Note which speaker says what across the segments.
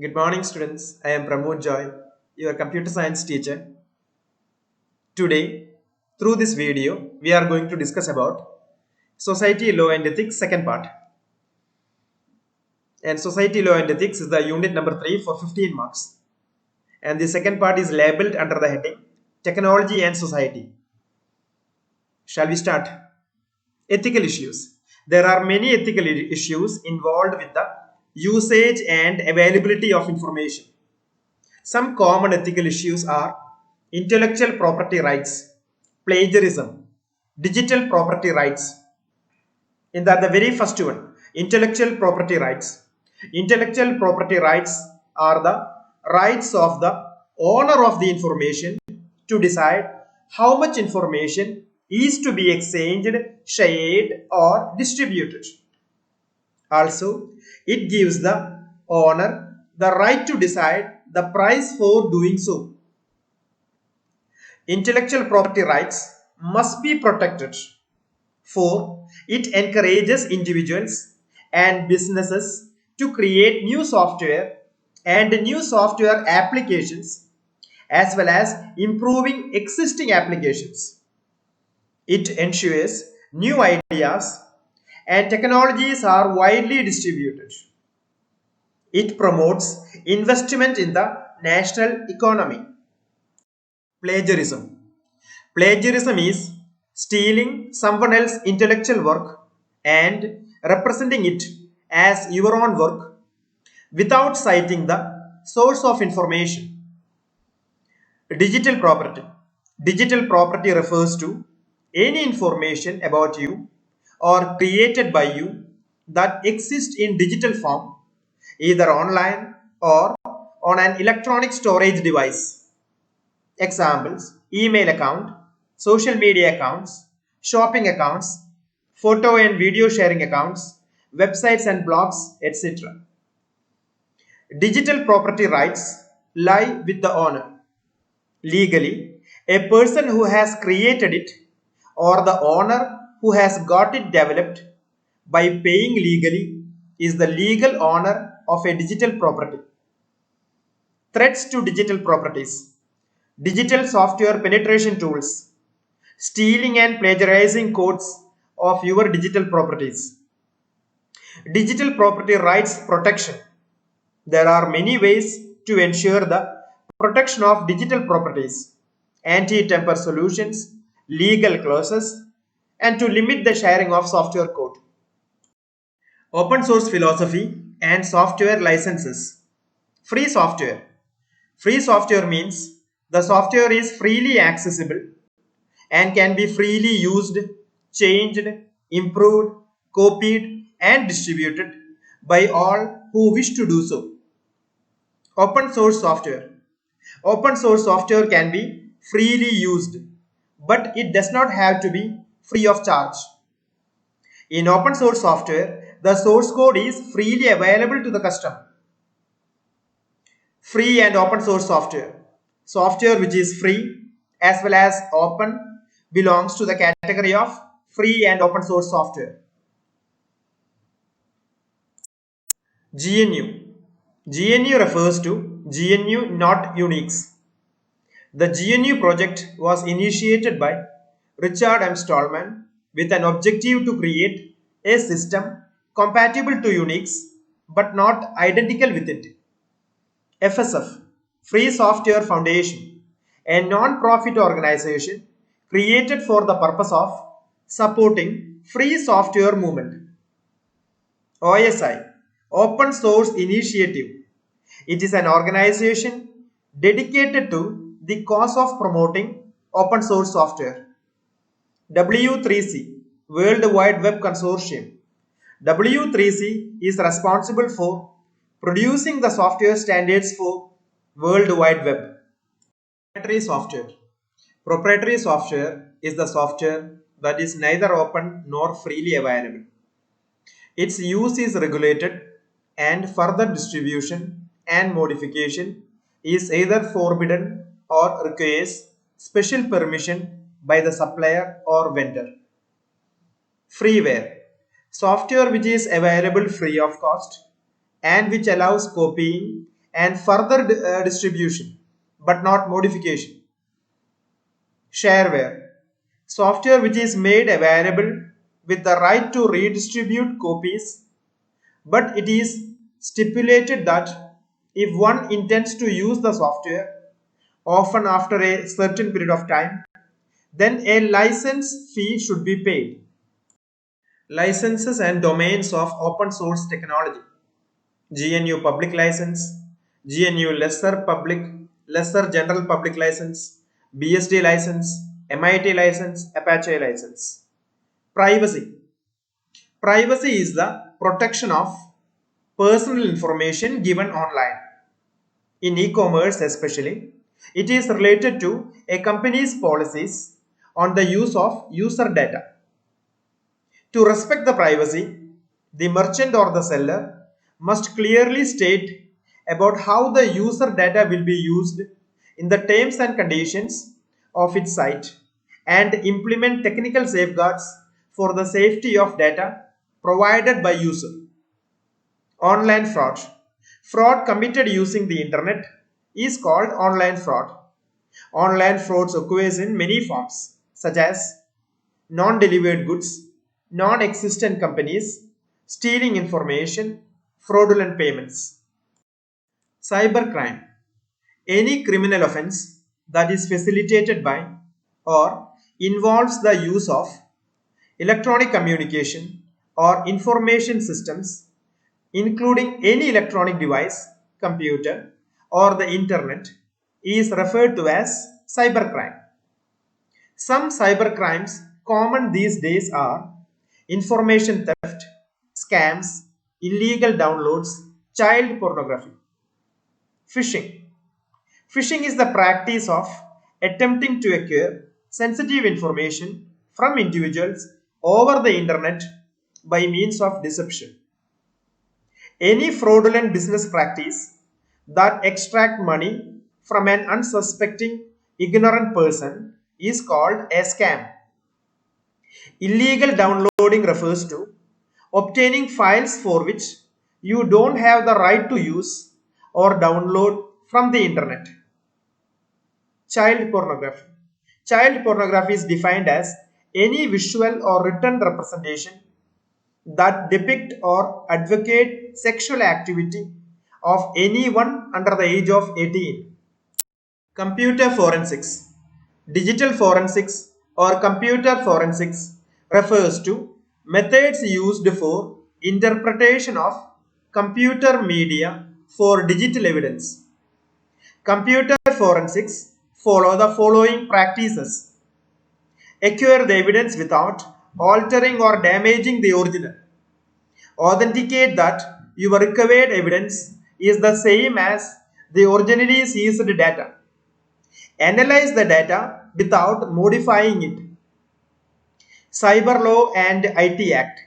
Speaker 1: Good morning, students. I am Pramod Joy, your computer science teacher. Today, through this video, we are going to discuss about Society, Law and Ethics, second part. And Society, Law and Ethics is the unit number 3 for 15 marks. And the second part is labeled under the heading Technology and Society. Shall we start? Ethical issues. There are many ethical issues involved with the usage and availability of information. Some common ethical issues are intellectual property rights, plagiarism, digital property rights. In the very first one, intellectual property rights. Intellectual property rights are the rights of the owner of the information to decide how much information is to be exchanged, shared, or distributed. Also, it gives the owner the right to decide the price for doing so. Intellectual property rights must be protected, for it encourages individuals and businesses to create new software and new software applications as well as improving existing applications. It ensures new ideas and technologies are widely distributed. It promotes investment in the national economy. Plagiarism. Plagiarism is stealing someone else's intellectual work and representing it as your own work without citing the source of information. Digital property. Digital property refers to any information about you or created by you that exists in digital form, either online or on an electronic storage device. Examples: email account, social media accounts, shopping accounts, photo and video sharing accounts, websites and blogs, etc. Digital property rights lie with the owner. Legally, a person who has created it or the owner who has got it developed by paying legally is the legal owner of a digital property. Threats to digital properties. Digital software penetration tools, stealing and plagiarizing codes of your digital properties. Digital property rights protection. There are many ways to ensure the protection of digital properties, anti-tamper solutions, legal clauses, and to limit the sharing of software code. Open source philosophy and software licenses. Free software. Free software means the software is freely accessible and can be freely used, changed, improved, copied, and distributed by all who wish to do so. Open source software. Open source software can be freely used, but it does not have to be free of charge. In open source software, the source code is freely available to the customer. Free and open source software. Software which is free as well as open belongs to the category of free and open source software. GNU. GNU refers to GNU not Unix. The GNU project was initiated by Richard M. Stallman with an objective to create a system compatible to Unix but not identical with it. FSF, Free Software Foundation, a non-profit organization created for the purpose of supporting free software movement. OSI, Open Source Initiative. It is an organization dedicated to the cause of promoting open source software. W3C, World Wide Web Consortium. W3C is responsible for producing the software standards for World Wide Web. Proprietary software. Proprietary software is the software that is neither open nor freely available. Its use is regulated and further distribution and modification is either forbidden or requires special permission by the supplier or vendor. Freeware. Software which is available free of cost and which allows copying and further distribution, but not modification. Shareware, software which is made available with the right to redistribute copies, but it is stipulated that if one intends to use the software, often after a certain period of time, then a license fee should be paid. Licenses and domains of open source technology. GNU public license, GNU lesser general public license, BSD license, MIT license, Apache license. Privacy. Privacy is the protection of personal information given online. In e-commerce especially, it is related to a company's policies on the use of user data. To respect the privacy, the merchant or the seller must clearly state about how the user data will be used in the terms and conditions of its site and implement technical safeguards for the safety of data provided by user. Online fraud. Fraud committed using the internet is called online fraud. Online frauds occurs in many forms such as non-delivered goods, non-existent companies, stealing information, fraudulent payments. Cybercrime. Any criminal offense that is facilitated by or involves the use of electronic communication or information systems, including any electronic device, computer, or the internet, is referred to as cybercrime. Some cybercrimes common these days are information theft, scams, illegal downloads, child pornography. Phishing. Phishing is the practice of attempting to acquire sensitive information from individuals over the internet by means of deception. Any fraudulent business practice that extract money from an unsuspecting ignorant person is called a scam. Illegal downloading refers to obtaining files for which you don't have the right to use or download from the internet. Child pornography. Child pornography is defined as any visual or written representation that depict or advocate sexual activity of anyone under the age of 18. Computer forensics. Digital forensics or computer forensics refers to methods used for interpretation of computer media for digital evidence. Computer forensics follow the following practices. Acquire the evidence without altering or damaging the original. Authenticate that your recovered evidence is the same as the originally seized data. Analyze the data without modifying it. Cyber Law and IT Act.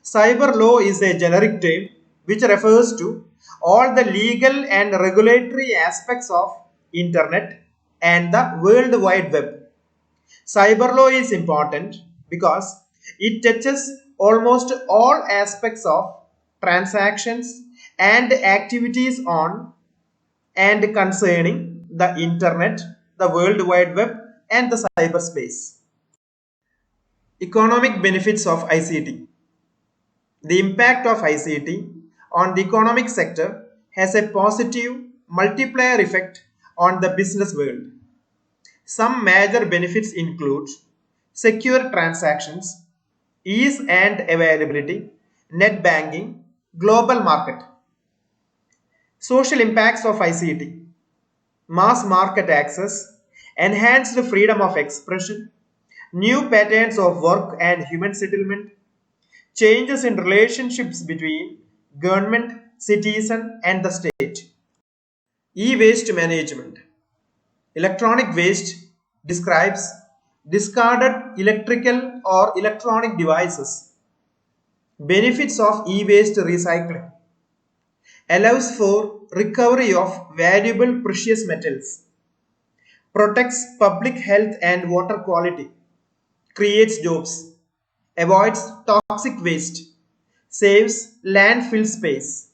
Speaker 1: Cyber law is a generic term which refers to all the legal and regulatory aspects of internet and the World Wide Web. Cyber law is important because it touches almost all aspects of transactions and activities on and concerning the internet, the World Wide Web, and the cyberspace. Economic benefits of ICT. The impact of ICT on the economic sector has a positive multiplier effect on the business world. Some major benefits include secure transactions, ease and availability, net banking, global market. Social impacts of ICT: mass market access, enhanced freedom of expression, new patterns of work and human settlement, changes in relationships between government, citizen, and the state. E-waste management. Electronic waste describes discarded electrical or electronic devices. Benefits of e-waste recycling: allows for recovery of valuable precious metals, protects public health and water quality, creates jobs, avoids toxic waste, saves landfill space.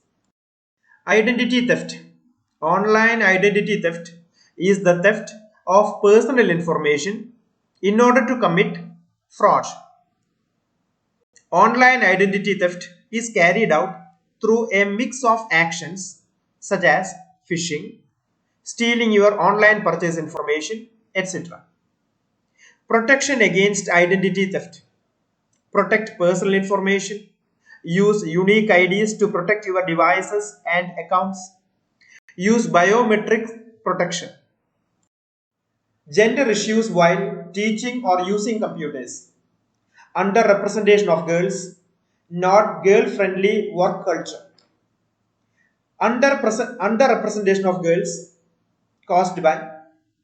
Speaker 1: Identity theft. Online identity theft is the theft of personal information in order to commit fraud. Online identity theft is carried out through a mix of actions such as phishing, stealing your online purchase information, etc. Protection against identity theft. Protect personal information. Use unique IDs to protect your devices and accounts. Use biometric protection. Gender issues while teaching or using computers. Underrepresentation of girls. Not girl-friendly work culture. Underrepresentation of girls caused by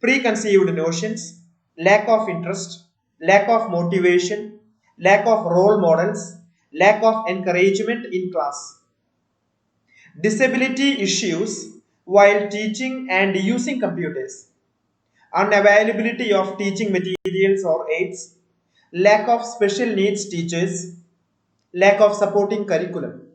Speaker 1: preconceived notions, lack of interest, lack of motivation, lack of role models, lack of encouragement in class. Disability issues while teaching and using computers. Unavailability of teaching materials or aids, lack of special needs teachers, lack of supporting curriculum.